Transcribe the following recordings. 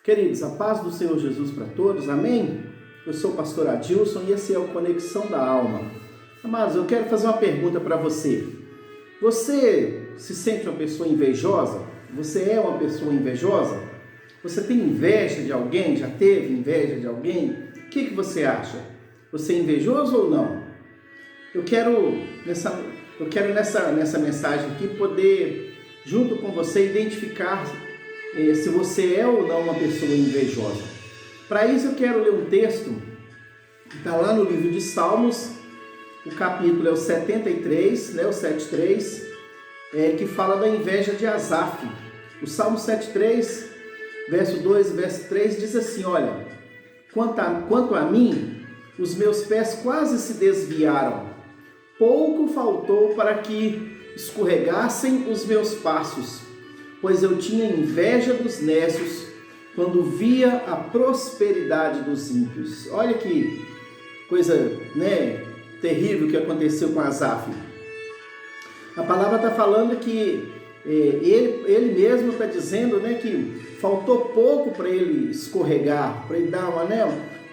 Queridos, a paz do Senhor Jesus para todos, amém? Eu sou o pastor Adilson e esse é o Conexão da Alma. Amados, eu quero fazer uma pergunta para você. Você se sente uma pessoa invejosa? Você é uma pessoa invejosa? Você tem inveja de alguém? Já teve inveja de alguém? O que você acha? Você é invejoso ou não? Eu quero nessa mensagem aqui poder, junto com você, identificar se você é ou não uma pessoa invejosa. Para isso eu quero ler um texto que está lá no livro de Salmos, o capítulo é o 73, o 73, que fala da inveja de Asaf. O Salmo 73, verso 2 e verso 3 diz assim, olha, quanto a mim, os meus pés quase se desviaram, pouco faltou para que escorregassem os meus passos, pois eu tinha inveja dos nécios quando via a prosperidade dos ímpios. Olha que coisa, terrível que aconteceu com Asaf. A palavra está falando que ele mesmo está dizendo, que faltou pouco para ele escorregar, para ele dar uma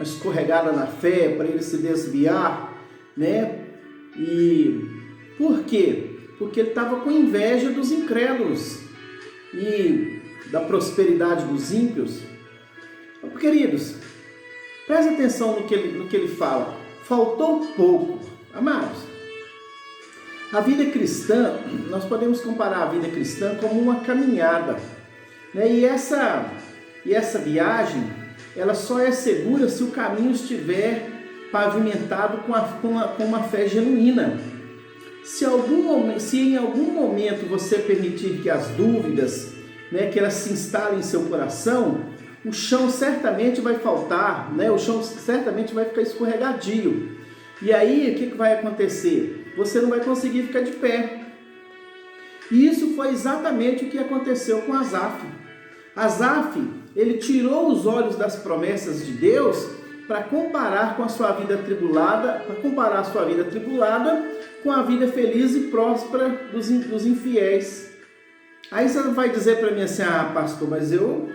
escorregada na fé, para ele se desviar, E por quê? Porque ele estava com inveja dos incrédulos e da prosperidade dos ímpios. Queridos, presta atenção no que ele fala. Faltou pouco. Amados, a vida cristã, nós podemos comparar a vida cristã como uma caminhada. E essa viagem, ela só é segura se o caminho estiver pavimentado com uma fé genuína. Se em algum momento você permitir que as dúvidas, que elas se instalem em seu coração, o chão certamente vai faltar, o chão certamente vai ficar escorregadio. E aí, o que vai acontecer? Você não vai conseguir ficar de pé. E isso foi exatamente o que aconteceu com Asaf. Asaf, ele tirou os olhos das promessas de Deus para comparar com a sua vida atribulada, com a vida feliz e próspera dos infiéis. Aí você vai dizer para mim assim, pastor, mas eu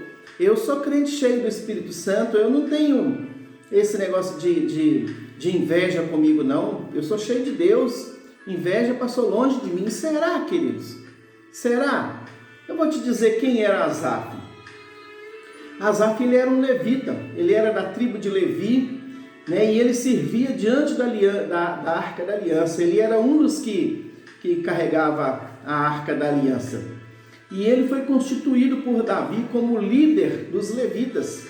sou crente cheio do Espírito Santo, eu não tenho esse negócio de inveja comigo não, eu sou cheio de Deus, inveja passou longe de mim. Será, queridos? Será? Eu vou te dizer quem era Asaf. Asaf, ele era um levita, ele era da tribo de Levi, e ele servia diante da Arca da Aliança. Ele era um dos que carregava a Arca da Aliança. E ele foi constituído por Davi como líder dos levitas.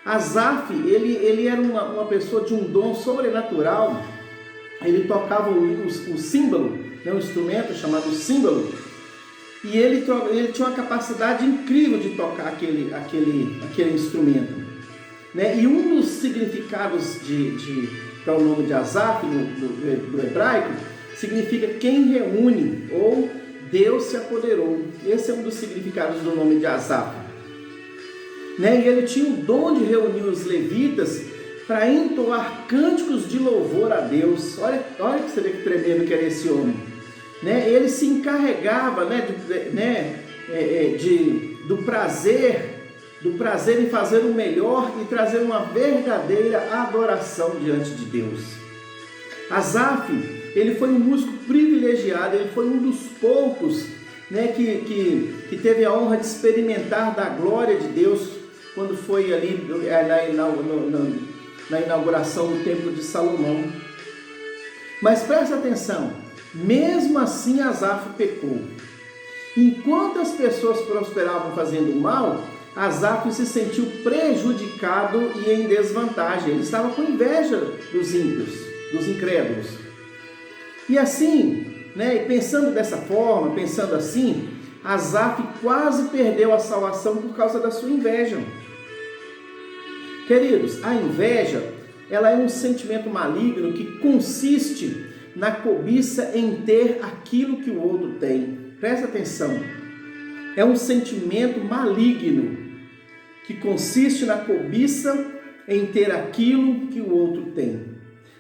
Asaf, ele era uma pessoa de um dom sobrenatural. Ele tocava o símbolo, um instrumento chamado símbolo. E ele tinha uma capacidade incrível de tocar aquele instrumento. E um dos significados para o nome de Asaf, do hebraico, significa quem reúne, ou Deus se apoderou. Esse é um dos significados do nome de Asaf. E ele tinha o dom de reunir os levitas para entoar cânticos de louvor a Deus. Olha que você vê que tremendo que era esse homem. Ele se encarregava do prazer em fazer o melhor e trazer uma verdadeira adoração diante de Deus. Asaf, ele foi um músico privilegiado, ele foi um dos poucos que teve a honra de experimentar da glória de Deus quando foi ali na inauguração do Templo de Salomão. Mas presta atenção, mesmo assim Asaf pecou. Enquanto as pessoas prosperavam fazendo mal, Asaf se sentiu prejudicado e em desvantagem. Ele estava com inveja dos ímpios, dos incrédulos. E assim, pensando dessa forma, pensando assim, Asaf quase perdeu a salvação por causa da sua inveja. Queridos, a inveja, ela é um sentimento maligno que consiste na cobiça em ter aquilo que o outro tem. Presta atenção. É um sentimento maligno que consiste na cobiça em ter aquilo que o outro tem.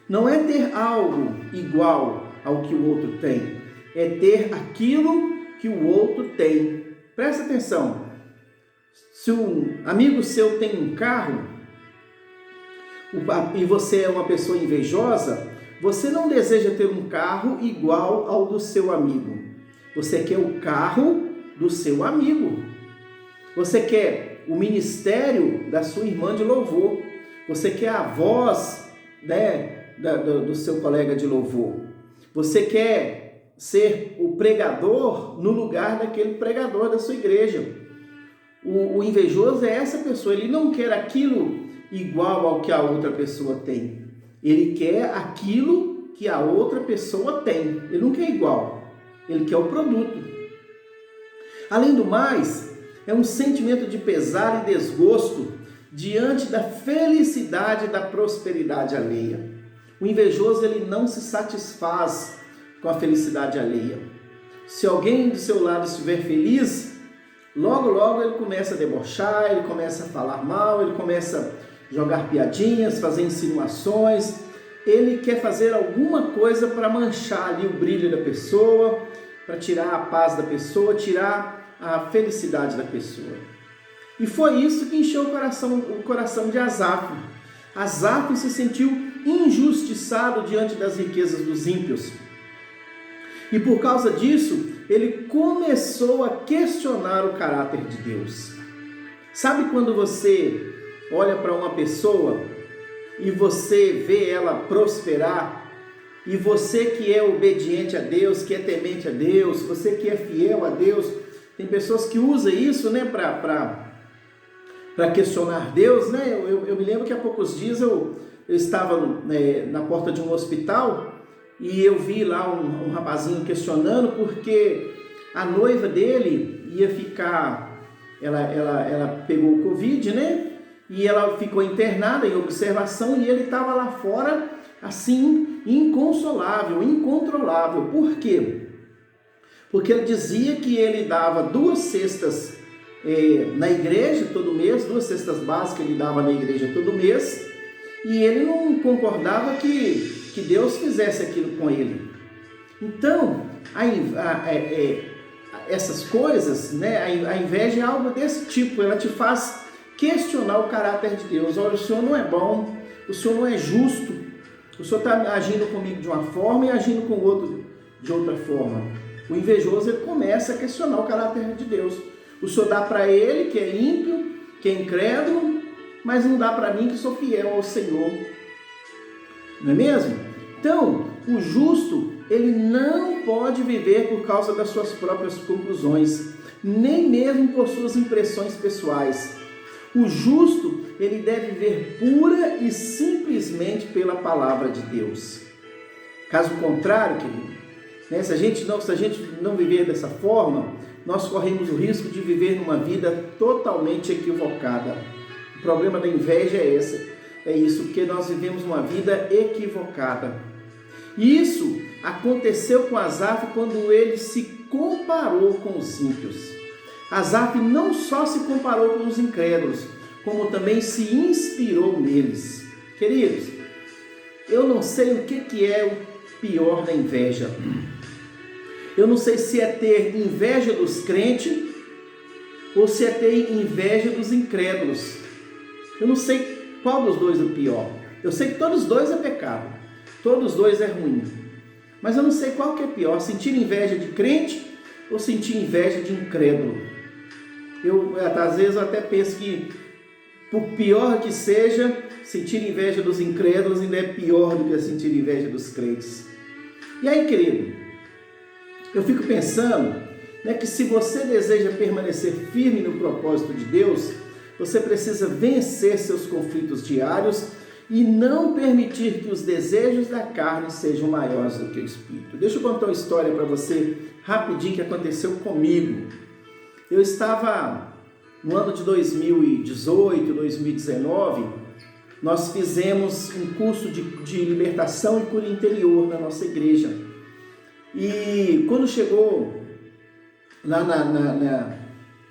Não é ter algo igual ao que o outro tem, é ter aquilo que o outro tem. Presta atenção. Se um amigo seu tem um carro e você é uma pessoa invejosa, você não deseja ter um carro igual ao do seu amigo. Você quer o carro do seu amigo. Você quer o ministério da sua irmã de louvor. Você quer a voz, né, do seu colega de louvor. Você quer ser o pregador no lugar daquele pregador da sua igreja. O invejoso é essa pessoa. Ele não quer aquilo igual ao que a outra pessoa tem. Ele quer aquilo que a outra pessoa tem. Ele não quer igual. Ele quer o produto. Além do mais, é um sentimento de pesar e desgosto diante da felicidade e da prosperidade alheia. O invejoso, ele não se satisfaz com a felicidade alheia. Se alguém do seu lado estiver feliz, logo, logo ele começa a debochar, ele começa a falar mal, ele começa a jogar piadinhas, fazer insinuações. Ele quer fazer alguma coisa para manchar ali o brilho da pessoa, para tirar a paz da pessoa, tirar a felicidade da pessoa. E foi isso que encheu o coração de Asaf. Asaf se sentiu injustiçado diante das riquezas dos ímpios. E por causa disso, ele começou a questionar o caráter de Deus. Sabe quando você olha para uma pessoa e você vê ela prosperar, e você que é obediente a Deus, que é temente a Deus, você que é fiel a Deus, tem pessoas que usam isso, né, para questionar Deus, né? Eu me lembro que há poucos dias eu estava na porta de um hospital e eu vi lá um rapazinho questionando porque a noiva dele ia ficar, ela pegou o Covid, né? E ela ficou internada em observação e ele estava lá fora, assim, inconsolável, incontrolável. Por quê? Porque ele dizia que ele dava 2 cestas na igreja todo mês, 2 cestas básicas ele dava na igreja todo mês, e ele não concordava que Deus fizesse aquilo com ele. Então, essas coisas, né, a inveja é algo desse tipo, ela te faz questionar o caráter de Deus. Olha, o Senhor não é bom, o Senhor não é justo, o Senhor está agindo comigo de uma forma e agindo com o outro de outra forma. O invejoso, ele começa a questionar o caráter de Deus. O Senhor dá para ele, que é ímpio, que é incrédulo, mas não dá para mim, que sou fiel ao Senhor. Não é mesmo? Então, o justo, ele não pode viver por causa das suas próprias conclusões, nem mesmo por suas impressões pessoais. O justo, ele deve viver pura e simplesmente pela palavra de Deus. Caso contrário, querido, né, se a gente não viver dessa forma, nós corremos o risco de viver numa vida totalmente equivocada. O problema da inveja é isso, porque nós vivemos uma vida equivocada. E isso aconteceu com Asaf quando ele se comparou com os ímpios. Asaf não só se comparou com os incrédulos, como também se inspirou neles. Queridos, eu não sei o que é o pior da inveja. Eu não sei se é ter inveja dos crentes ou se é ter inveja dos incrédulos. Eu não sei qual dos dois é o pior. Eu sei que todos os dois é pecado. Todos os dois é ruim. Mas eu não sei qual que é pior, sentir inveja de crente ou sentir inveja de incrédulo. Às vezes eu até penso que, por pior que seja, sentir inveja dos incrédulos ainda é pior do que sentir inveja dos crentes. E aí, querido, eu fico pensando, né, que se você deseja permanecer firme no propósito de Deus, você precisa vencer seus conflitos diários e não permitir que os desejos da carne sejam maiores do que o Espírito. Deixa eu contar uma história para você rapidinho que aconteceu comigo. Eu estava no ano de 2018, 2019, nós fizemos um curso de libertação e cura interior na nossa igreja. E quando chegou lá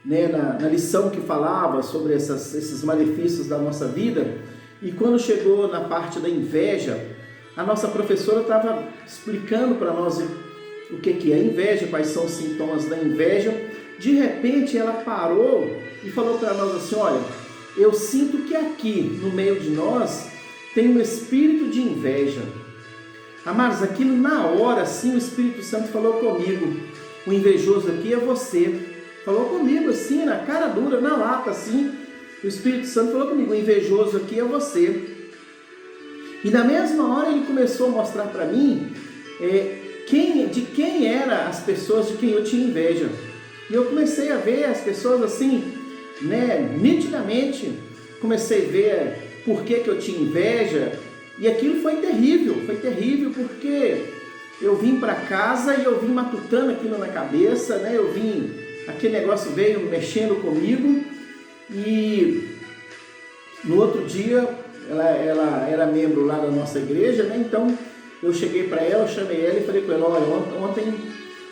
na lição que falava sobre esses malefícios da nossa vida, e quando chegou na parte da inveja, a nossa professora estava explicando para nós o que é inveja, quais são os sintomas da inveja, De repente ela parou e falou para nós assim: olha, eu sinto que aqui no meio de nós tem um espírito de inveja. Amados, aquilo na hora assim o Espírito Santo falou comigo: o invejoso aqui é você. Falou comigo assim, na cara dura, na lata assim. O Espírito Santo falou comigo: o invejoso aqui é você. E na mesma hora ele começou a mostrar para mim de quem eram as pessoas de quem eu tinha inveja. E eu comecei a ver as pessoas assim, nitidamente. Comecei a ver por que eu tinha inveja. E aquilo foi terrível porque eu vim para casa e eu vim matutando aquilo na cabeça, aquele negócio veio mexendo comigo. E no outro dia, ela era membro lá da nossa igreja, então eu cheguei para ela, chamei ela e falei com ela: olha,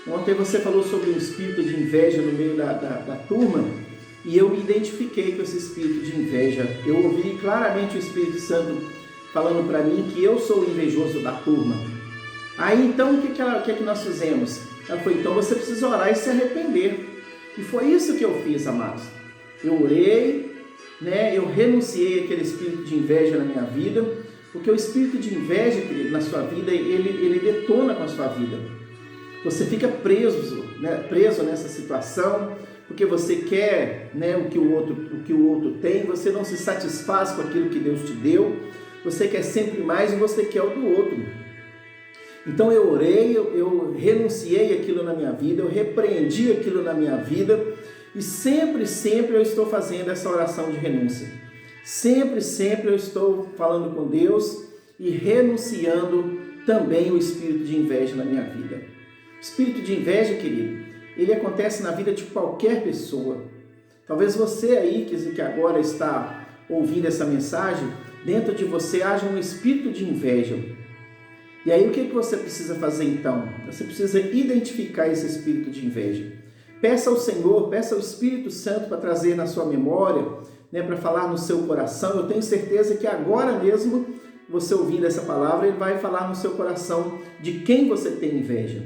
ontem você falou sobre um espírito de inveja no meio da turma, e eu me identifiquei com esse espírito de inveja. Eu ouvi claramente o Espírito Santo falando para mim que eu sou o invejoso da turma. Aí então o que nós fizemos? Ela falou: então você precisa orar e se arrepender. E foi isso que eu fiz, amados. Eu orei, eu renunciei àquele espírito de inveja na minha vida, porque o espírito de inveja, querido, na sua vida, ele detona com a sua vida. Você fica preso nessa situação, porque você quer o que o outro tem, você não se satisfaz com aquilo que Deus te deu, você quer sempre mais e você quer o do outro. Então eu orei, eu renunciei aquilo na minha vida, eu repreendi aquilo na minha vida, e sempre eu estou fazendo essa oração de renúncia. Sempre eu estou falando com Deus e renunciando também o espírito de inveja na minha vida. O espírito de inveja, querido, ele acontece na vida de qualquer pessoa. Talvez você aí que agora está ouvindo essa mensagem, dentro de você haja um espírito de inveja. E aí o que você precisa fazer então? Você precisa identificar esse espírito de inveja. Peça ao Senhor, peça ao Espírito Santo para trazer na sua memória, para falar no seu coração. Eu tenho certeza que agora mesmo, você ouvindo essa palavra, ele vai falar no seu coração de quem você tem inveja.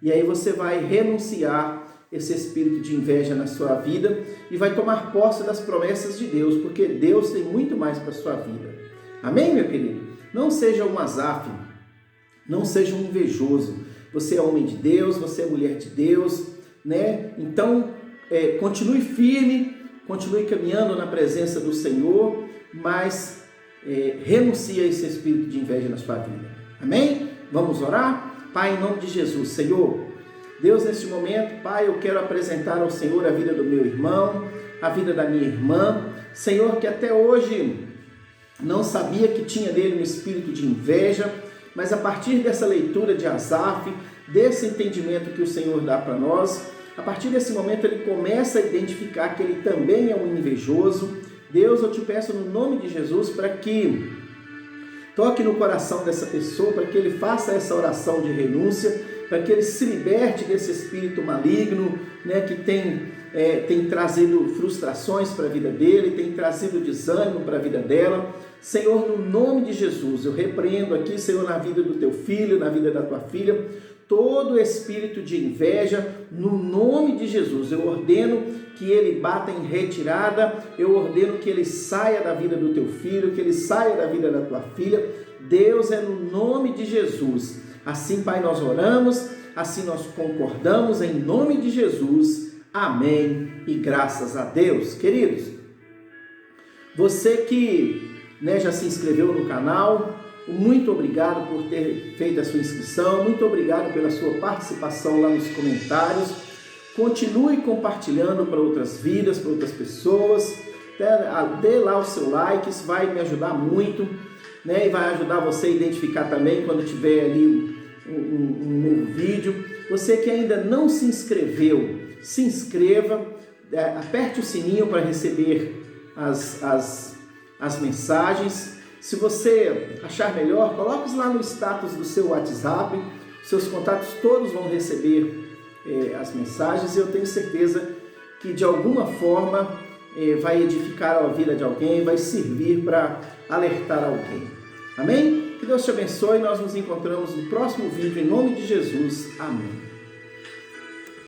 E aí você vai renunciar esse espírito de inveja na sua vida e vai tomar posse das promessas de Deus, porque Deus tem muito mais para a sua vida. Amém, meu querido? Não seja um Asaf, não seja um invejoso. Você é homem de Deus, você é mulher de Deus, Então, continue firme, continue caminhando na presença do Senhor, mas renuncie a esse espírito de inveja na sua vida. Amém? Vamos orar? Pai, em nome de Jesus, Senhor, Deus, neste momento, Pai, eu quero apresentar ao Senhor a vida do meu irmão, a vida da minha irmã, Senhor, que até hoje não sabia que tinha nele um espírito de inveja, mas a partir dessa leitura de Asaf, desse entendimento que o Senhor dá para nós, a partir desse momento ele começa a identificar que ele também é um invejoso. Deus, eu te peço no nome de Jesus para que toque no coração dessa pessoa, para que ele faça essa oração de renúncia, para que ele se liberte desse espírito maligno, que tem trazido frustrações para a vida dele, tem trazido desânimo para a vida dela. Senhor, no nome de Jesus, eu repreendo aqui, Senhor, na vida do teu filho, na vida da tua filha, todo espírito de inveja, no nome de Jesus. Eu ordeno que ele bata em retirada, eu ordeno que ele saia da vida do teu filho, que ele saia da vida da tua filha. Deus, é no nome de Jesus. Assim, Pai, nós oramos, assim nós concordamos, em nome de Jesus. Amém e graças a Deus. Queridos, você que já se inscreveu no canal, muito obrigado por ter feito a sua inscrição, muito obrigado pela sua participação lá nos comentários. Continue compartilhando para outras vidas, para outras pessoas, dê lá o seu like, isso vai me ajudar muito, e vai ajudar você a identificar também quando tiver ali um novo vídeo. Você que ainda não se inscreveu, se inscreva, aperte o sininho para receber as mensagens. Se você achar melhor, coloque lá no status do seu WhatsApp, seus contatos todos vão receber as mensagens, e eu tenho certeza que de alguma forma vai edificar a vida de alguém, vai servir para alertar alguém. Amém? Que Deus te abençoe, nós nos encontramos no próximo vídeo, em nome de Jesus. Amém.